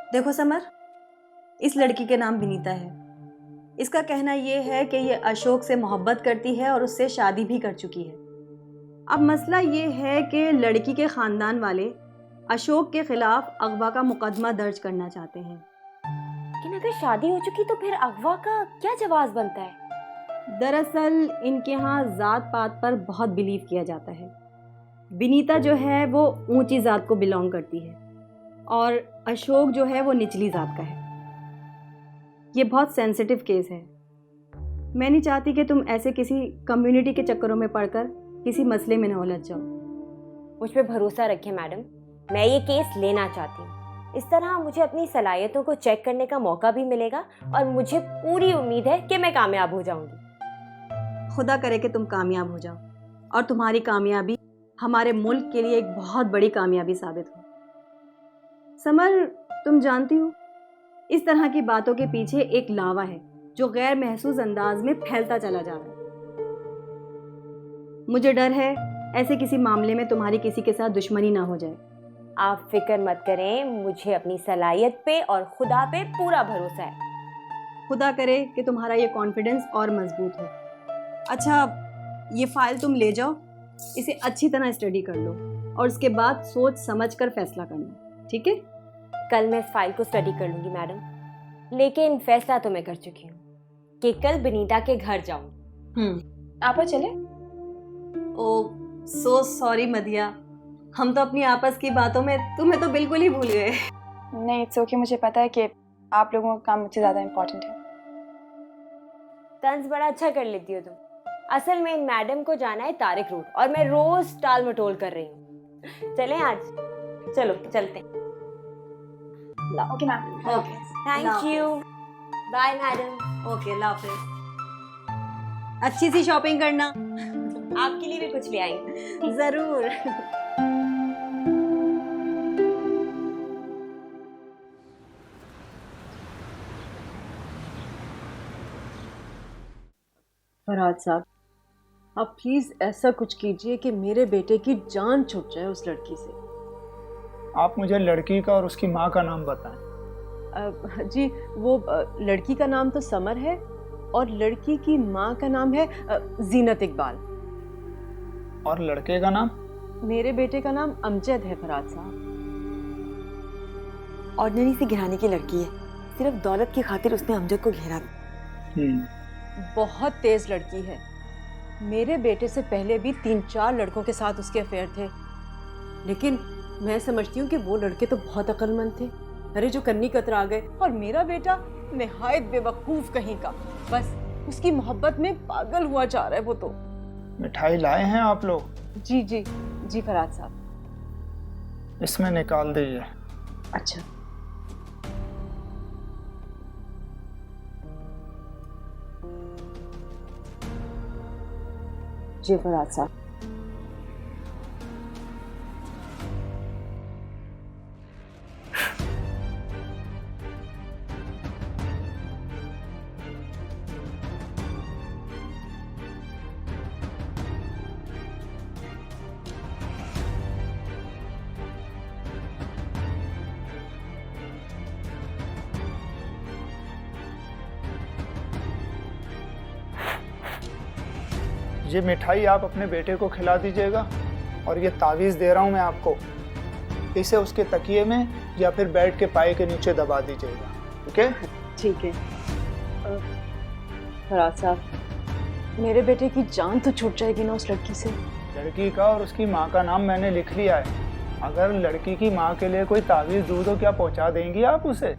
देखो समर, इस लड़की के नाम विनीता है। इसका कहना ये है कि ये अशोक से मोहब्बत करती है और उससे शादी भी कर चुकी है। अब मसला ये है कि लड़की के ख़ानदान वाले अशोक के खिलाफ अगवा का मुकदमा दर्ज करना चाहते हैं। लेकिन अगर शादी हो चुकी तो फिर अगवा का क्या जवाब बनता है? दरअसल इनके यहाँ ज़ात पात पर बहुत बिलीव किया जाता है। विनीता जो है वो ऊंची ज़ात को बिलोंग करती है और अशोक जो है वो निचली ज़ात का है। ये बहुत सेंसिटिव केस है। मैं नहीं चाहती कि तुम ऐसे किसी कम्युनिटी के चक्करों में पड़कर किसी मसले में न उलझ जाओ। मुझ पे भरोसा रखें मैडम, मैं ये केस लेना चाहती हूँ। इस तरह मुझे अपनी सलाहियतों को चेक करने का मौका भी मिलेगा और मुझे पूरी उम्मीद है कि मैं कामयाब हो जाऊंगी। खुदा करे कि तुम कामयाब हो जाओ और तुम्हारी कामयाबी हमारे मुल्क के लिए एक बहुत बड़ी कामयाबी साबित हो। समर, तुम जानती हो इस तरह की बातों के पीछे एक लावा है जो गैर महसूस अंदाज में फैलता चला जा रहा है। मुझे डर है ऐसे किसी मामले में तुम्हारी किसी के साथ दुश्मनी ना हो जाए। आप फिक्र मत करें, मुझे अपनी सलाहियत पे और खुदा पे पूरा भरोसा है। खुदा करे कि तुम्हारा ये कॉन्फिडेंस और मजबूत हो। अच्छा, ये फाइल तुम ले जाओ, इसे अच्छी तरह स्टडी कर लो और उसके बाद सोच समझ कर फैसला करना, ठीक है? कल मैं इस फाइल को स्टडी कर लूंगी मैडम, लेकिन फैसला तो मैं कर चुकी हूँ कि कल विनीता के घर जाऊंगी। आप चले? ओ सो सॉरी मदिया, हम तो अपनी आपस की बातों में तुम्हें तो बिल्कुल ही भूल गए। नहीं, इट्स ओके, मुझे पता है कि आप लोगों का काम मुझसे ज़्यादा इम्पोर्टेंट है। तंज बड़ा अच्छा कर लेती हो तुम। असल में इन मैडम को जाना है तारिक रोड और मैं रोज टाल मटोल कर रही हूँ। चलें आज? चलो चलते हैं। Okay ma'am. Okay, thank you. Bye madam. Okay, अल्लाह हाफिज़। अच्छी सी शॉपिंग करना। आपके लिए भी कुछ ले आई। जरूर। फरहाद साहब, आप प्लीज ऐसा कुछ कीजिए कि मेरे बेटे की जान छूट जाए उस लड़की से। आप मुझे लड़की का और उसकी माँ का नाम बताएं। जी, वो लड़की का नाम तो समर है और लड़की की माँ का नाम है जीनत इकबाल। और लड़के का नाम? मेरे बेटे का नाम अमजद है फरहाद साहब। ऑर्डिनरी से घिराने की लड़की है, सिर्फ दौलत की खातिर उसने अमजद को घेरा। बहुत तेज लड़की है। मेरे बेटे से पहले भी 3-4 लड़कों के साथ उसके अफेयर थे, लेकिन मैं समझती हूँ कि वो लड़के तो बहुत अक्लमंद थे। अरे जो कन्नी कतरा गए, और मेरा बेटा निहायत बेवकूफ कहीं का, बस उसकी मोहब्बत में पागल हुआ जा रहा है वो तो। मिठाई लाए हैं आप लोग? जी जी जी फरहाद साहब। इसमें निकाल दीजिए। अच्छा। जी फरहाद साहब। ये मिठाई आप अपने बेटे को खिला दीजिएगा और ये तावीज़ दे रहा हूँ मैं आपको, इसे उसके तकिए में या फिर बेड के पाए के नीचे दबा दीजिएगा, ठीक है? ठीक है। फरहाद साहब, मेरे बेटे की जान तो छूट जाएगी ना उस लड़की से। लड़की का और उसकी माँ का नाम मैंने लिख लिया है। अगर लड़की की माँ के लिए कोई तावीज़ दूँ तो क्या पहुँचा देंगी आप उसे?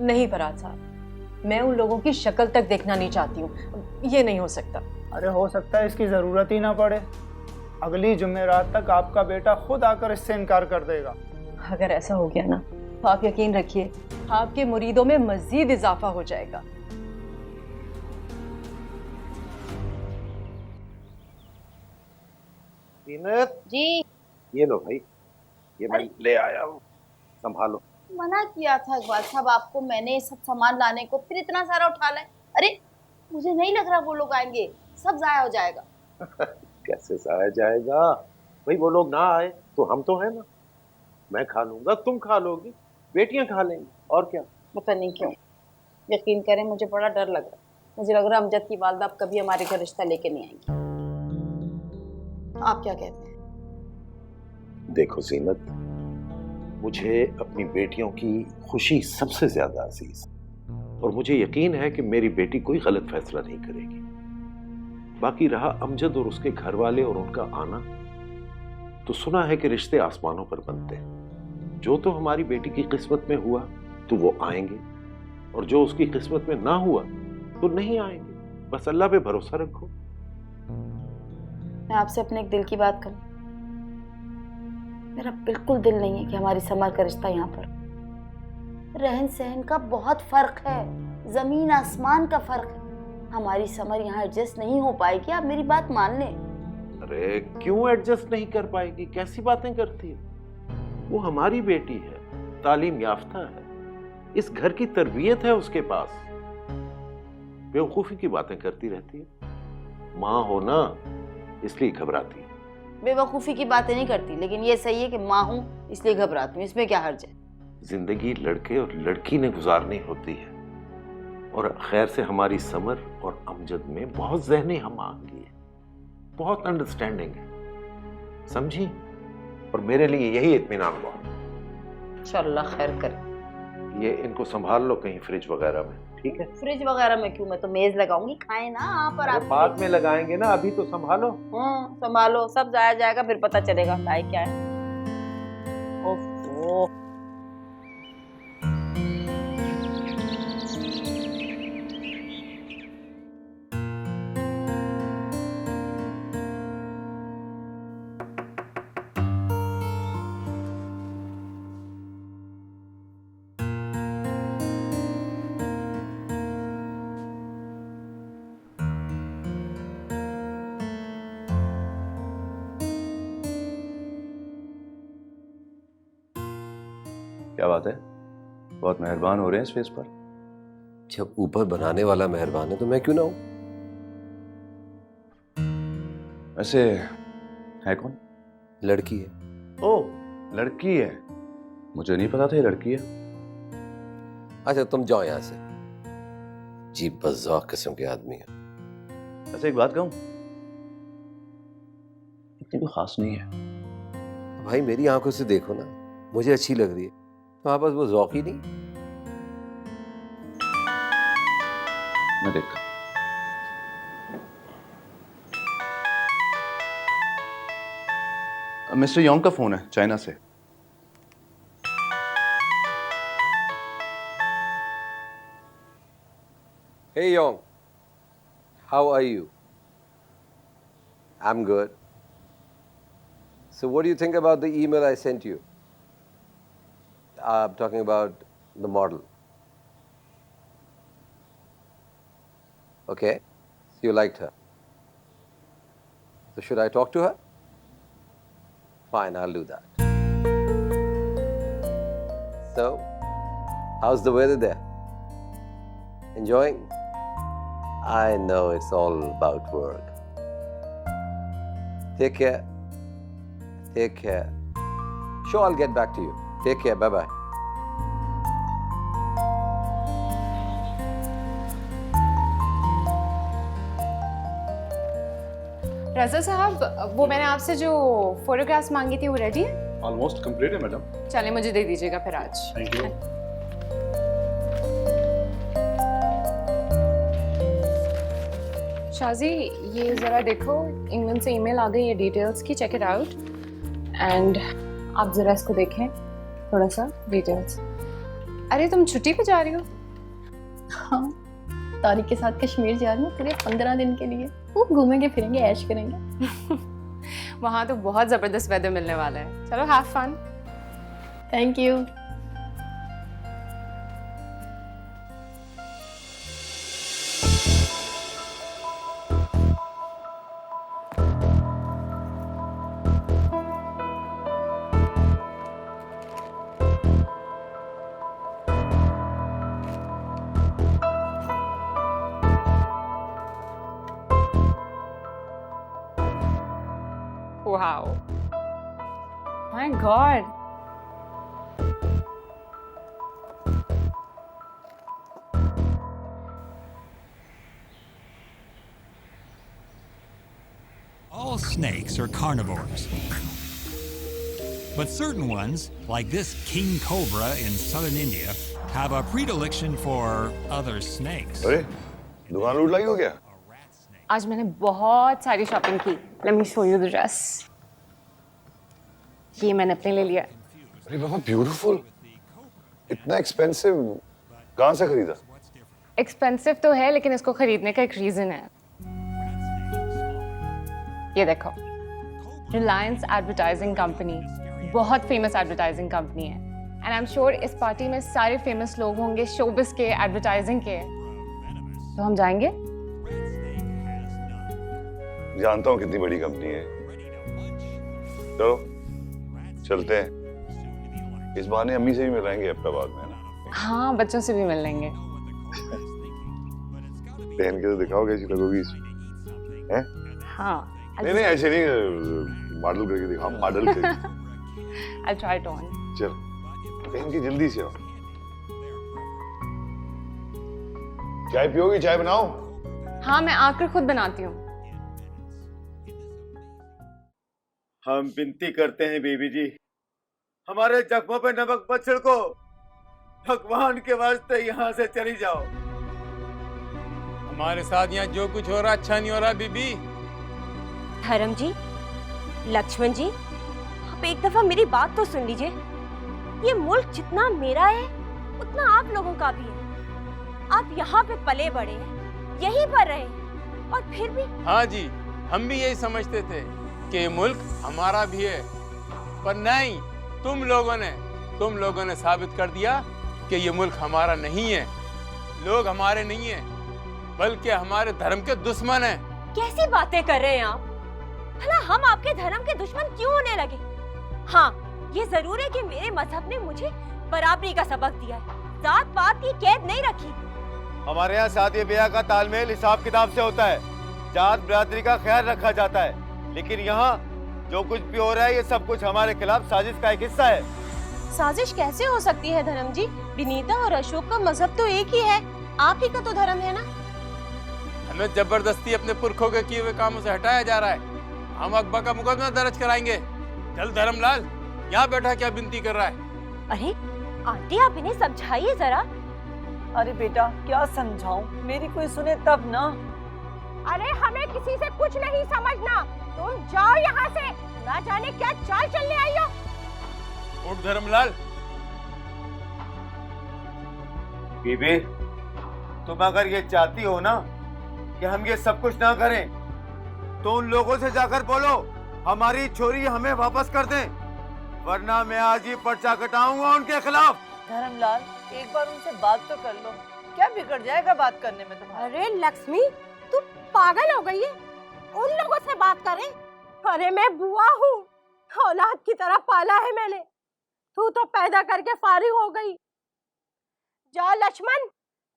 नहीं फरहाद साहब, मैं उन लोगों की शक्ल तक देखना नहीं चाहती हूँ। ये नहीं हो सकता। अरे हो सकता है इसकी ज़रूरत ही ना पड़े। अगली जुमेरात तक आपका बेटा खुद आकर इससे इनकार कर देगा। अगर ऐसा हो गया ना तो आप यकीन रखिए आपके मुरीदों में मजीद इजाफा हो जाएगा। जीनत जी, ये लो भाई, ये मैं ले आया हूँ, संभालो। मना किया था इकबाल साहब आपको मैंने ये सब सामान लाने को, फिर इतना सारा उठा लाए। अरे मुझे नहीं लग रहा वो लोग आएंगे, सब जाया हो जाएगा। कैसे जाया जाएगा भाई, वो लोग ना आए तो हम तो है ना, मैं खा लूंगा, तुम खा लोगी, बेटियां खा लेंगी, और क्या। पता नहीं क्यों, यकीन करें मुझे बड़ा डर लग रहा है। मुझे लग रहा है अमजद की वालदा अब कभी हमारे घर रिश्ता लेके नहीं आएंगी। आप क्या कहते हैं? देखो जीनत, मुझे अपनी बेटियों की खुशी सबसे ज्यादा अजीज, और मुझे यकीन है कि मेरी बेटी कोई गलत फैसला नहीं करेगी। बाकी रहा अमजद और उसके घर वाले और उनका आना, तो सुना है कि रिश्ते आसमानों पर बनते हैं। जो तो हमारी बेटी की किस्मत में हुआ तो वो आएंगे, और जो उसकी किस्मत में ना हुआ तो नहीं आएंगे। बस अल्लाह पे भरोसा रखो। मैं आपसे अपने एक दिल की बात करूं, मेरा बिल्कुल दिल नहीं है कि हमारी समर का रिश्ता यहाँ पर। रहन सहन का बहुत फर्क है, जमीन आसमान का फर्क है। हमारी समर यहाँ एडजस्ट नहीं हो पाएगी, आप मेरी बात मान लें। अरे क्यों एडजस्ट नहीं कर पाएगी, कैसी बातें करती है? वो हमारी बेटी है, तालीम याफ्ता है, इस घर की तरबियत है उसके पास। बेवकूफी की बातें करती रहती है। माँ हो ना, इसलिए घबराती है। बेवकूफ़ी की बातें नहीं करती, लेकिन ये सही है कि माँ हूँ इसलिए घबराती हूँ, इसमें क्या हर्ज है? जिंदगी लड़के और लड़की ने गुजारनी होती है, और खैर से हमारी समर और अमजद में बहुत ज़हनी हम आहंगी है, बहुत अंडरस्टैंडिंग है, समझी? और मेरे लिए यही इत्मीनान बहुत। इंशाअल्लाह खैर करे। ये इनको संभाल लो कहीं फ्रिज वगैरह में, ठीक है? फ्रिज वगैरह में क्यों, मैं तो मेज लगाऊंगी, खाए ना आप। और आप बाद में लगाएंगे ना, अभी तो संभालो। संभालो, सब जाया जाएगा फिर पता चलेगा लाए क्या है। ओफो। क्या बात है, बहुत मेहरबान हो रहे हैं इस फेस पर। जब ऊपर बनाने वाला मेहरबान है तो मैं क्यों ना हूं? वैसे है कौन? लड़की है। ओह, लड़की है, मुझे नहीं पता था ये लड़की है। अच्छा तुम जाओ यहां से, जी बज़ौक़ किस्म के आदमी है। वैसे एक बात कहूं, इतनी कोई खास नहीं है। भाई मेरी आंखों से देखो ना, मुझे अच्छी लग रही है, तुम्हारे पास वो ज़ौक़ ही नहीं। मैं देखता हूं। मिस्टर योंग का फोन है चाइना से। Hey Yong, how are you? I'm good. So what do you think about the email I sent you? I'm talking about the model. Okay, so you liked her. So should I talk to her? Fine, I'll do that. So, how's the weather there? Enjoying? I know it's all about work. Take care. Take care. Sure, I'll get back to you. Take care. Bye-bye. रज़ा साहब, वो मैंने आपसे जो photographs मांगी थी वो ready है? Almost complete है मैडम। चलिए मुझे दे दीजिएगा फिर आज। Thank you. शाजी, ये ज़रा देखो, इंग्लैंड से ईमेल आ गई है डिटेल्स की, चेक इट आउट। एंड आप ज़रा इसको देखें, थोड़ा सा डिटेल्स। अरे तुम छुट्टी पे जा रही हो? हाँ, तारिक के साथ कश्मीर जा रही हूँ पूरे 15 दिन के लिए। खूब घूमेंगे फिरेंगे, ऐश करेंगे। वहाँ तो बहुत ज़बरदस्त वेदर मिलने वाला है। चलो have fun. Thank you. Wow, my god. All snakes are carnivores. But certain ones, like this king cobra in southern India, have a predilection for other snakes. अरे दुकान लूट लाई हो क्या? आज मैंने बहुत सारी शॉपिंग की। Let me show you the dress. ये मैंने अपने लिए लिया। अरे बाबा ब्यूटीफुल, इतना एक्सपेंसिव कहाँ से खरीदा? एक्सपेंसिव तो है, लेकिन इसको खरीदने का एक रीजन है। ये देखो, रिलायंस एडवर्टाइजिंग कंपनी बहुत फेमस एडवर्टाइजिंग कंपनी है, एंड आई एम श्योर इस पार्टी में सारे फेमस लोग होंगे शोबिस के, एडवर्टाइजिंग के। तो हम जाएंगे? जानता हूँ कितनी बड़ी कंपनी है, तो चलते हैं। इस बहाने अम्मी से भी मिल लेंगे अहमदाबाद में, ना? हाँ, बच्चों से भी मिल लेंगे। पहन के तो दिखाओ कैसी लगोगी इसमें, हैं? हाँ। नहीं ऐसे नहीं, मॉडल करके दिखाओ, मॉडल करके। I'll try it on. चल, पहन के जल्दी से आओ। चाय पियोगी? चाय बनाओ? हाँ, मैं आकर खुद बनाती हूँ। हम विनती करते हैं बीबी जी, हमारे जख्मों पे नमक मत छिड़को, भगवान के वास्ते यहाँ से चली जाओ। हमारे साथ यहाँ जो कुछ हो रहा अच्छा नहीं हो रहा बीबी। धर्म जी, लक्ष्मण जी, आप एक दफा मेरी बात तो सुन लीजिए। ये मुल्क जितना मेरा है उतना आप लोगों का भी है। आप यहाँ पे पले बड़े हैं, यहीं पर रहे, और फिर भी। हाँ जी, हम भी यही समझते थे कि ये मुल्क हमारा भी है, पर नहीं, तुम लोगों ने साबित कर दिया कि ये मुल्क हमारा नहीं है। लोग हमारे नहीं है, बल्कि हमारे धर्म के दुश्मन हैं। कैसी बातें कर रहे हैं आप? भला हम आपके धर्म के दुश्मन क्यों होने लगे? हाँ, ये जरूर है कि मेरे मजहब ने मुझे बराबरी का सबक दिया है, जात पात की कैद नहीं रखी। हमारे यहाँ शादी ब्याह का तालमेल हिसाब किताब से होता है, जात बिरादरी का ख्याल रखा जाता है, लेकिन यहाँ जो कुछ भी हो रहा है ये सब कुछ हमारे खिलाफ साजिश का एक हिस्सा है। साजिश कैसे हो सकती है धर्म जी? विनीता और अशोक का मजहब तो एक ही है, आप ही का तो धर्म है ना। हमें जबरदस्ती अपने पुरखों के किए हुए कामों से हटाया जा रहा है। हम अकबर का मुकदमा दर्ज कराएंगे। चल धर्मलाल, यहाँ बैठा क्या विनती कर रहा है? अरे आंटी, आप इन्हें समझाइए जरा। अरे बेटा, क्या समझाऊं? मेरी कोई सुने तब ना। अरे हमें किसी से कुछ नहीं समझना, तुम जाओ यहाँ से। ना जाने क्या चाल चलने आई हो। उठ धर्मलाल। बीबी, तुम अगर ये चाहती हो ना कि हम ये सब कुछ ना करें, तो उन लोगों से जाकर बोलो हमारी छोरी हमें वापस कर दें, वरना मैं आज ही पर्चा कटाऊंगा उनके खिलाफ। धर्मलाल, एक बार उनसे बात तो कर लो, क्या बिगड़ जाएगा बात करने में तुम्हारा? अरे लक्ष्मी, तू पागल हो गई है? उन लोगों से बात करें? अरे मैं बुआ हूँ, औलाद की तरह पाला है मैंने, तू तो पैदा करके फारिग हो गई। जा लक्ष्मण,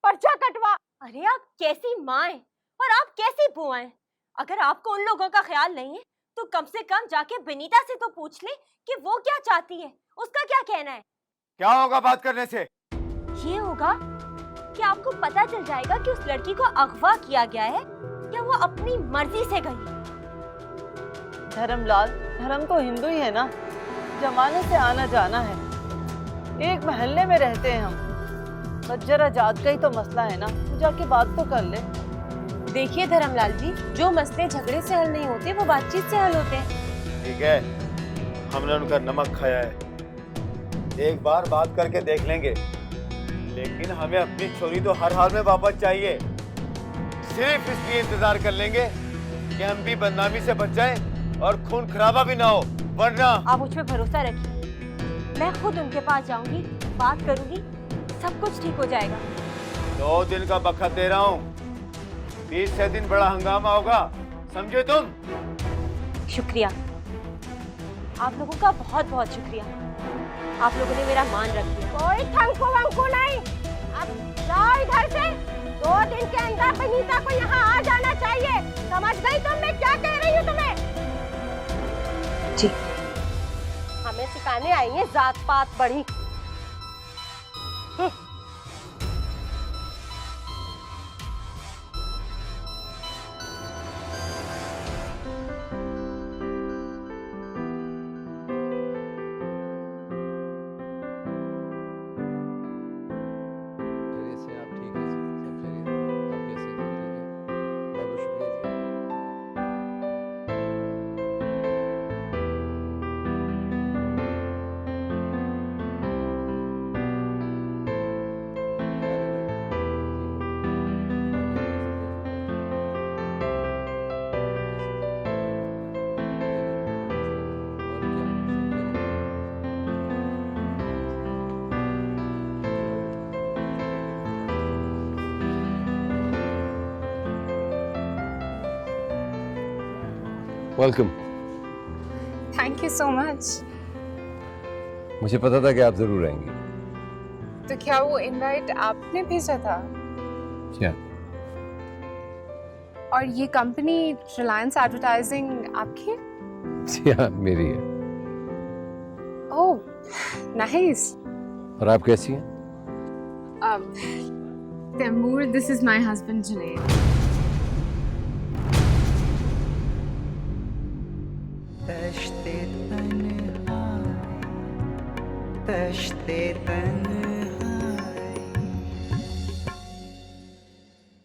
पर्चा कटवा। अरे आप कैसी माँ हैं और आप कैसी बुआ हैं? अगर आपको उन लोगों का ख्याल नहीं है तो कम से कम जाके विनीता से तो पूछ ले कि वो क्या चाहती है, उसका क्या कहना है। क्या होगा बात करने से? ये होगा कि आपको पता चल जाएगा कि उस लड़की को अगवा किया गया है या वो अपनी मर्जी से गई। धर्मलाल, धर्म तो हिंदू ही है ना, जमाने से आना जाना है, एक महल्ले में रहते हैं हम, बस जरा जात का ही तो मसला है ना, तू जाके बात तो कर ले। देखिए धर्मलाल जी, जो मसले झगड़े से हल नहीं होते वो बातचीत से हल होते हैं। ठीक है, हमने उनका नमक खाया है, एक बार बात करके देख लेंगे, लेकिन हमें अपनी छोरी तो हर हाल में वापस चाहिए। सिर्फ इसलिए इंतजार कर लेंगे कि हम भी बदनामी से बच जाएं और खून खराबा भी ना हो, वरना। आप मुझ पे भरोसा रखिए, मैं खुद उनके पास जाऊंगी, बात करूंगी, सब कुछ ठीक हो जाएगा। 2 दिन का वक्त दे रहा हूँ, 20 दिन बड़ा हंगामा होगा, समझे तुम? शुक्रिया, आप लोगों का बहुत बहुत शुक्रिया, आप लोगों ने मेरा मान रख दिया। कोई थंकू वंकू नहीं, अब जाओ इधर से। 2 दिन के अंदर विनीता को यहाँ आ जाना चाहिए, समझ गई तुम? मैं क्या कह रही हूँ तुम्हें? जी। हमें सिखाने आई है जात पात बड़ी। Welcome. Thank you so much. मुझे पता था कि आप जरूर आएंगे। तो क्या वो इनवाइट आपने भेजा था? क्या? और ये कंपनी रिलायंस एडवर्टाइजिंग आपकी? हाँ, मेरी है। Oh, nice. और आप कैसी हैं? Taimur, this is my husband Junaid. तश्ते तन